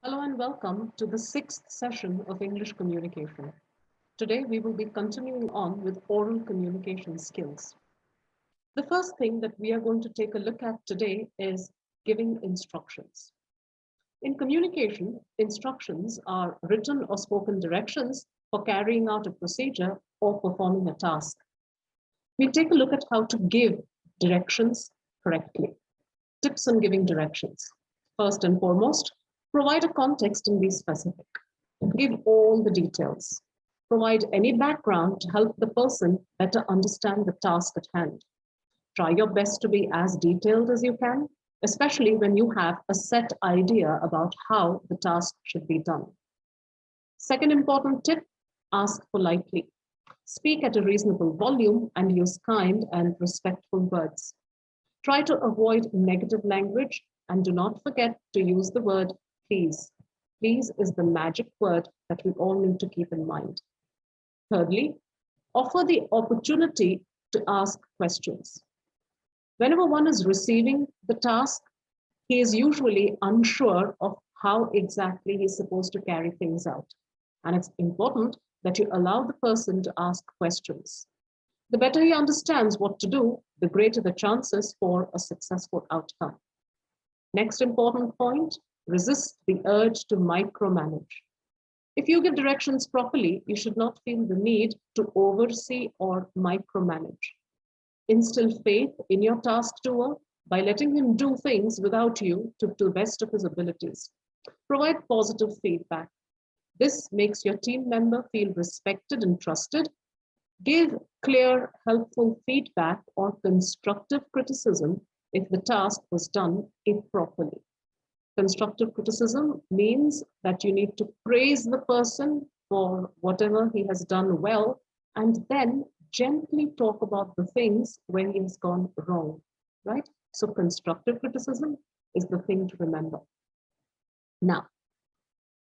Hello and welcome to the sixth session of English communication. Today we will be continuing on with oral communication skills. The first thing that we are going to take a look at today is giving instructions. In communication, instructions are written or spoken directions for carrying out a procedure or performing a task. We'll take a look at how to give directions correctly. Tips on giving directions. First and foremost, provide a context and be specific. Give all the details. Provide any background to help the person better understand the task at hand. Try your best to be as detailed as you can, especially when you have a set idea about how the task should be done. Second important tip, ask politely. Speak at a reasonable volume and use kind and respectful words. Try to avoid negative language and do not forget to use the word please. Please is the magic word that we all need to keep in mind. Thirdly, offer the opportunity to ask questions. Whenever one is receiving the task, he is usually unsure of how exactly he's supposed to carry things out. And it's important that you allow the person to ask questions. The better he understands what to do, the greater the chances for a successful outcome. Next important point, resist the urge to micromanage. If you give directions properly, you should not feel the need to oversee or micromanage. Instill faith in your task doer by letting him do things without you to the best of his abilities. Provide positive feedback. This makes your team member feel respected and trusted. Give clear, helpful feedback or constructive criticism if the task was done improperly. Constructive criticism means that you need to praise the person for whatever he has done well and then gently talk about the things where he has gone wrong, right? So constructive criticism is the thing to remember. Now,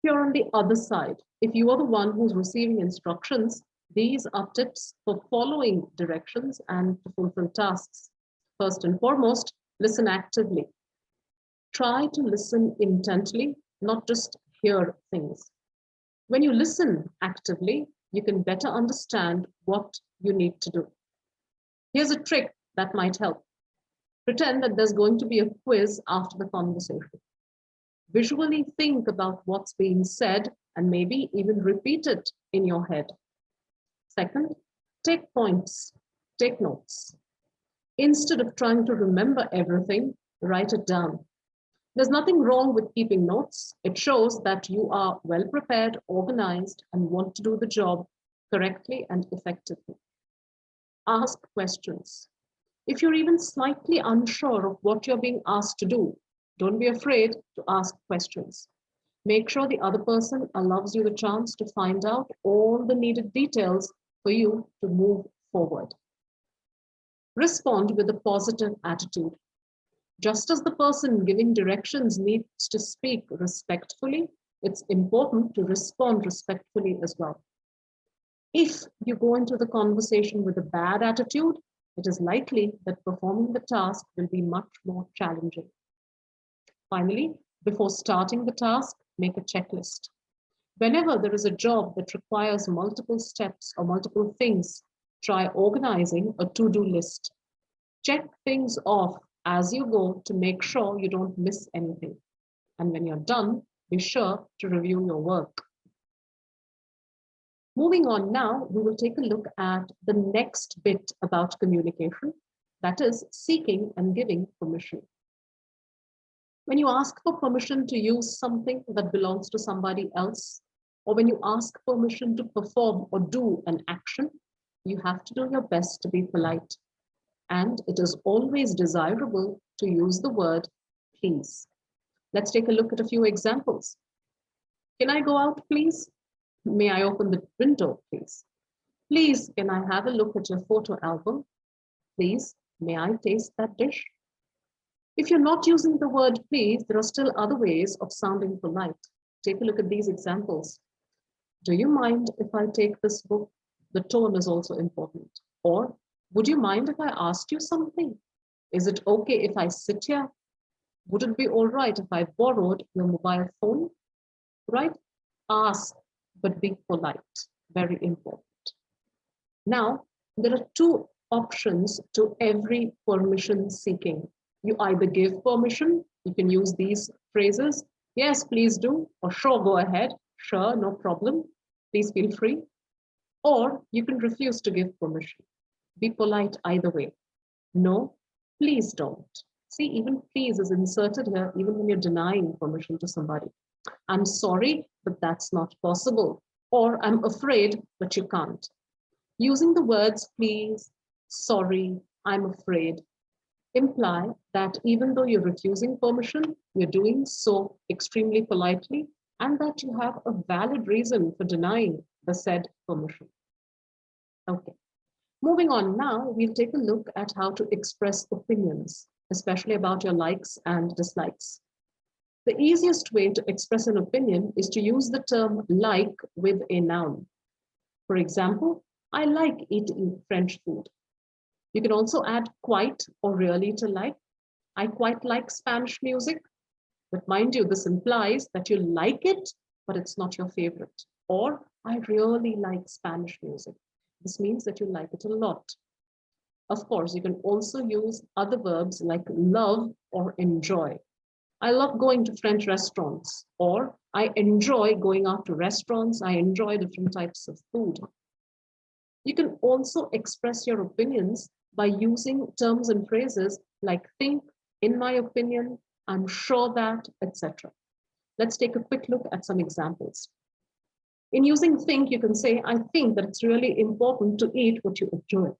you're on the other side. If you are the one who's receiving instructions, these are tips for following directions and to fulfill tasks. First and foremost, listen actively. Try to listen intently, not just hear things. When you listen actively, you can better understand what you need to do. Here's a trick that might help. Pretend that there's going to be a quiz after the conversation. Visually think about what's being said and maybe even repeat it in your head. Second, take points, take notes. Instead of trying to remember everything, write it down. There's nothing wrong with keeping notes. It shows that you are well prepared, organized, and want to do the job correctly and effectively. Ask questions. If you're even slightly unsure of what you're being asked to do, don't be afraid to ask questions. Make sure the other person allows you the chance to find out all the needed details for you to move forward. Respond with a positive attitude. Just as the person giving directions needs to speak respectfully, it's important to respond respectfully as well. If you go into the conversation with a bad attitude, it is likely that performing the task will be much more challenging. Finally, before starting the task, make a checklist. Whenever there is a job that requires multiple steps or multiple things, try organizing a to-do list. Check things off as you go to make sure you don't miss anything. And when you're done, be sure to review your work. Moving on now, we will take a look at the next bit about communication, that is seeking and giving permission. When you ask for permission to use something that belongs to somebody else, or when you ask permission to perform or do an action, you have to do your best to be polite. And it is always desirable to use the word please. Let's take a look at a few examples. Can I go out, please? May I open the window, please? Please, can I have a look at your photo album? Please, may I taste that dish? If you're not using the word please, there are still other ways of sounding polite. Take a look at these examples. Do you mind if I take this book? The tone is also important. Or, would you mind if I asked you something? Is it okay if I sit here? Would it be all right if I borrowed your mobile phone? right? Ask, but be polite. Very important. Now, there are two options to every permission seeking. You either give permission, you can use these phrases, yes, please do, or sure, go ahead, sure, no problem, please feel free, or you can refuse to give permission. Be polite either way. No, please don't. See, even please is inserted here, even when you're denying permission to somebody. I'm sorry, but that's not possible. Or I'm afraid, but you can't. Using the words please, sorry, I'm afraid imply that even though you're refusing permission, you're doing so extremely politely and that you have a valid reason for denying the said permission. Okay. Moving on now, we'll take a look at how to express opinions, especially about your likes and dislikes. The easiest way to express an opinion is to use the term like with a noun. For example, I like eating French food. You can also add quite or really to like. I quite like Spanish music, but mind you, this implies that you like it, but it's not your favorite. Or I really like Spanish music. This means that you like it a lot. Of course, you can also use other verbs like love or enjoy. I love going to French restaurants, or I enjoy going out to restaurants. I enjoy different types of food. You can also express your opinions by using terms and phrases like think, in my opinion, I'm sure that, etc. Let's take a quick look at some examples. In using think, you can say, I think that it's really important to eat what you enjoy.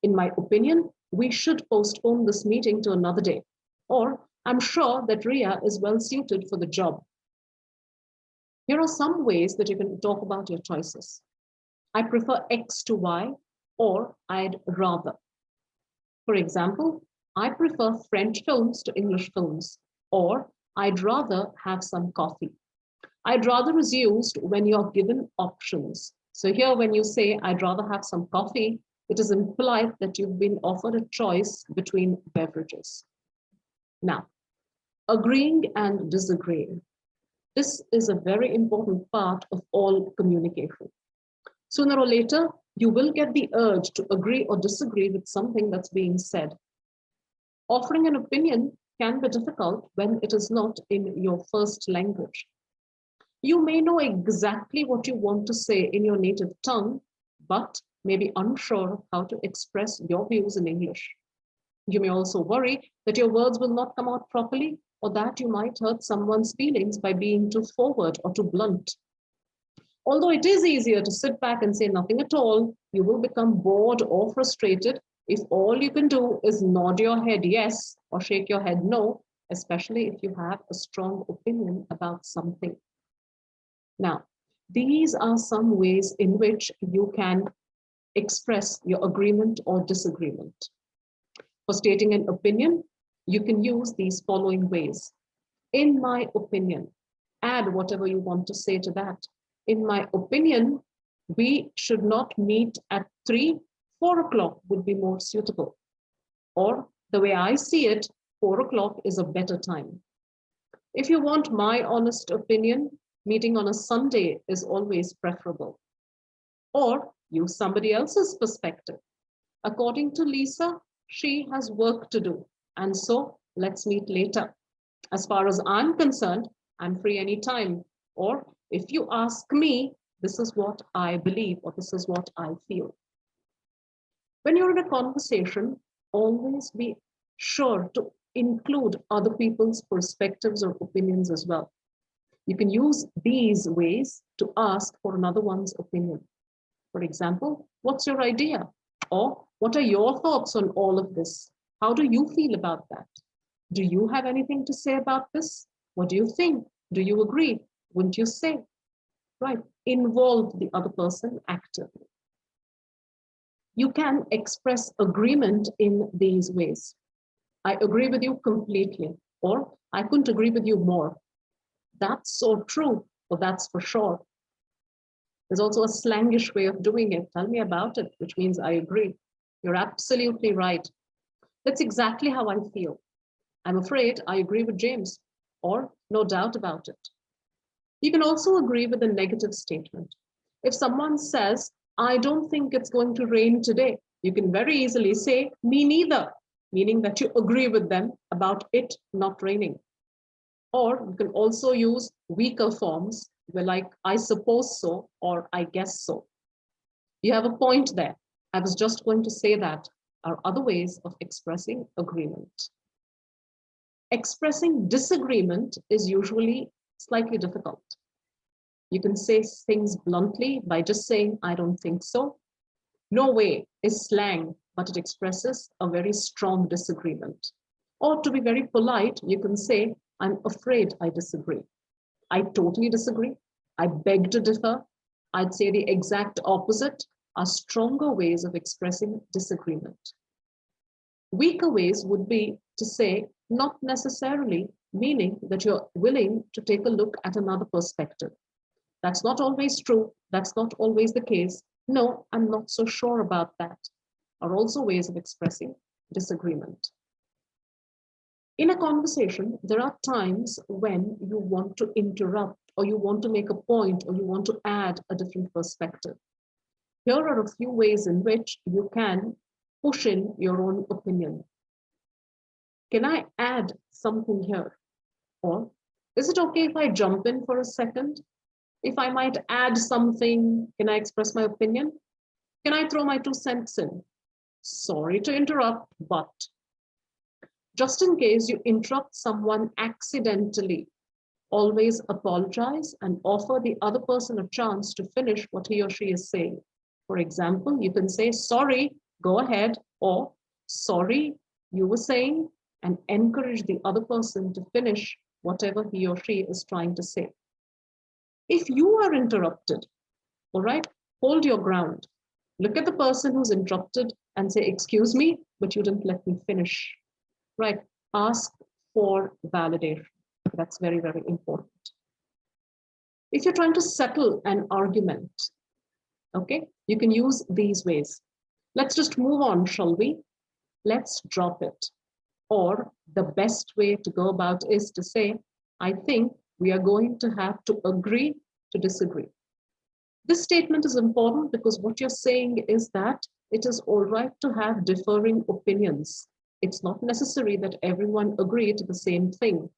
In my opinion, we should postpone this meeting to another day. Or I'm sure that Ria is well suited for the job. Here are some ways that you can talk about your choices. I prefer X to Y, or I'd rather. For example, I prefer French films to English films, or I'd rather have some coffee. I'd rather is used when you're given options. So here, when you say, I'd rather have some coffee, it is implied that you've been offered a choice between beverages. Now, agreeing and disagreeing. This is a very important part of all communication. Sooner or later, you will get the urge to agree or disagree with something that's being said. Offering an opinion can be difficult when it is not in your first language. You may know exactly what you want to say in your native tongue, but may be unsure of how to express your views in English. You may also worry that your words will not come out properly or that you might hurt someone's feelings by being too forward or too blunt. Although it is easier to sit back and say nothing at all, you will become bored or frustrated if all you can do is nod your head yes or shake your head no, especially if you have a strong opinion about something. Now, these are some ways in which you can express your agreement or disagreement. For stating an opinion, you can use these following ways. In my opinion, add whatever you want to say to that. In my opinion, we should not meet at 3, 4 o'clock would be more suitable. Or the way I see it, 4 o'clock is a better time. If you want my honest opinion, meeting on a Sunday is always preferable. Or use somebody else's perspective. According to Lisa, she has work to do, and so let's meet later. As far as I'm concerned, I'm free anytime. Or if you ask me, this is what I believe, or this is what I feel. When you're in a conversation, always be sure to include other people's perspectives or opinions as well. You can use these ways to ask for another one's opinion. For example, what's your idea? Or what are your thoughts on all of this? How do you feel about that? Do you have anything to say about this? What do you think? Do you agree? Wouldn't you say? Right, involve the other person actively. You can express agreement in these ways. I agree with you completely, or I couldn't agree with you more. That's so true, or that's for sure. There's also a slangish way of doing it. Tell me about it, which means I agree. You're absolutely right. That's exactly how I feel. I'm afraid I agree with James, or no doubt about it. You can also agree with a negative statement. If someone says, I don't think it's going to rain today, you can very easily say, me neither, meaning that you agree with them about it not raining. Or you can also use weaker forms where like, I suppose so, or I guess so. You have a point there. I was just going to say that are other ways of expressing agreement. Expressing disagreement is usually slightly difficult. You can say things bluntly by just saying, I don't think so. No way is slang, but it expresses a very strong disagreement. Or to be very polite, you can say, I'm afraid I disagree. I totally disagree. I beg to differ. I'd say the exact opposite are stronger ways of expressing disagreement. Weaker ways would be to say, not necessarily, meaning that you're willing to take a look at another perspective. That's not always true. That's not always the case. No, I'm not so sure about that, are also ways of expressing disagreement. In a conversation, there are times when you want to interrupt, or you want to make a point, or you want to add a different perspective. Here are a few ways in which you can push in your own opinion. Can I add something here? Or is it okay if I jump in for a second? If I might add something, can I express my opinion? Can I throw my 2 cents in? Sorry to interrupt, but just in case you interrupt someone accidentally, always apologize and offer the other person a chance to finish what he or she is saying. For example, you can say, sorry, go ahead, or sorry, you were saying, and encourage the other person to finish whatever he or she is trying to say. If you are interrupted, all right, hold your ground. Look at the person who's interrupted and say, excuse me, but you didn't let me finish, right? Ask for validation. That's very, very important. If you're trying to settle an argument, okay, you can use these ways. Let's just move on, shall we? Let's drop it. Or the best way to go about is to say, I think we are going to have to agree to disagree. This statement is important because what you're saying is that it is all right to have differing opinions. It's not necessary that everyone agree to the same thing.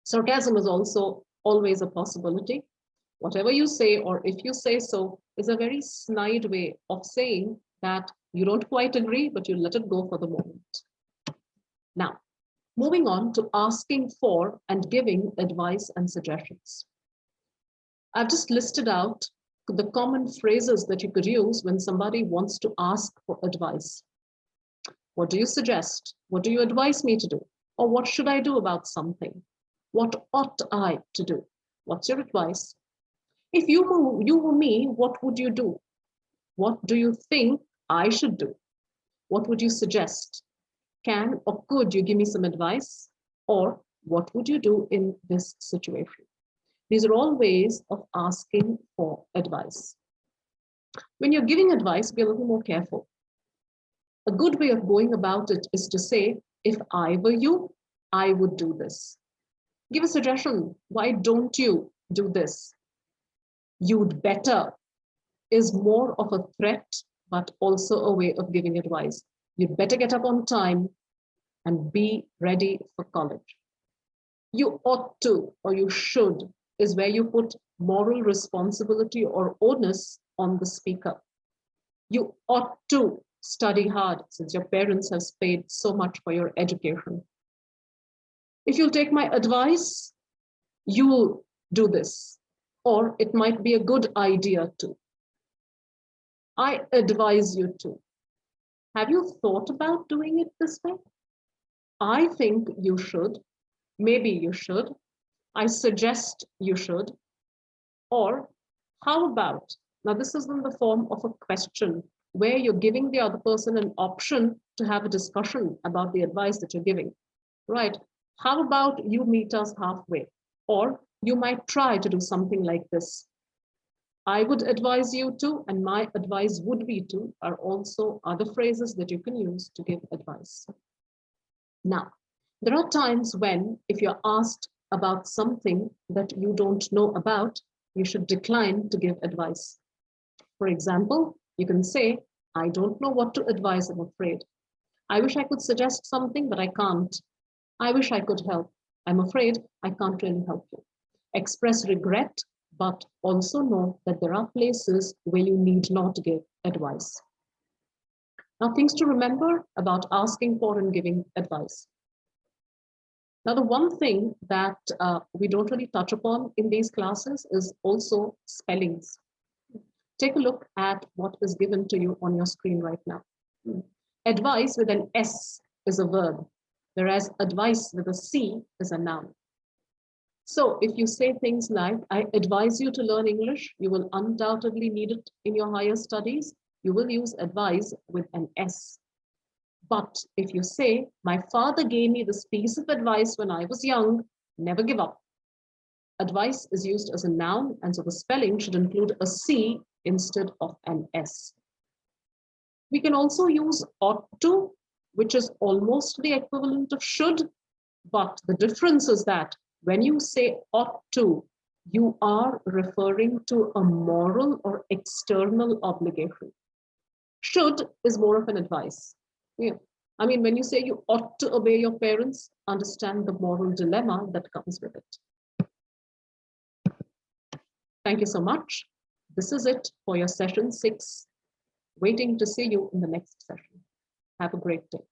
Sarcasm is also always a possibility. Whatever you say, or if you say so, is a very snide way of saying that you don't quite agree, but you let it go for the moment. Now, moving on to asking for and giving advice and suggestions. I've just listed out the common phrases that you could use when somebody wants to ask for advice. What do you suggest? What do you advise me to do? Or what should I do about something? What ought I to do? What's your advice? If you were me, what would you do? What do you think I should do? What would you suggest? Can or could you give me some advice? Or what would you do in this situation? These are all ways of asking for advice. When you're giving advice, be a little more careful. A good way of going about it is to say, if I were you, I would do this. Give a suggestion. Why don't you do this? You'd better is more of a threat, but also a way of giving advice. You'd better get up on time and be ready for college. You ought to, or you should, is where you put moral responsibility or onus on the speaker. You ought to study hard since your parents have paid so much for your education. If you'll take my advice, you'll do this, or it might be a good idea to. I advise you to. Have you thought about doing it this way? I think you should. Maybe you should. I suggest you should. Or how about? Now, this is in the form of a question where you're giving the other person an option to have a discussion about the advice that you're giving, right? How about you meet us halfway? Or you might try to do something like this. I would advise you to, and my advice would be to, are also other phrases that you can use to give advice. Now, there are times when, if you're asked about something that you don't know about, you should decline to give advice. For example, you can say, I don't know what to advise, I'm afraid. I wish I could suggest something, but I can't. I wish I could help. I'm afraid I can't really help you. Express regret, but also know that there are places where you need not give advice. Now, things to remember about asking for and giving advice. Now, the one thing that we don't really touch upon in these classes is also spellings. Take a look at what is given to you on your screen right now. Advice with an S is a verb, whereas advice with a C is a noun. So if you say things like, I advise you to learn English, you will undoubtedly need it in your higher studies. You will use advise with an S. But if you say, my father gave me this piece of advice when I was young, never give up. Advice is used as a noun, and so the spelling should include a C instead of an S. We can also use ought to, which is almost the equivalent of should, but the difference is that when you say ought to, you are referring to a moral or external obligation. Should is more of an advice. Yeah. I mean, when you say you ought to obey your parents, understand the moral dilemma that comes with it. Thank you so much. This is it for your session 6. Waiting to see you in the next session. Have a great day.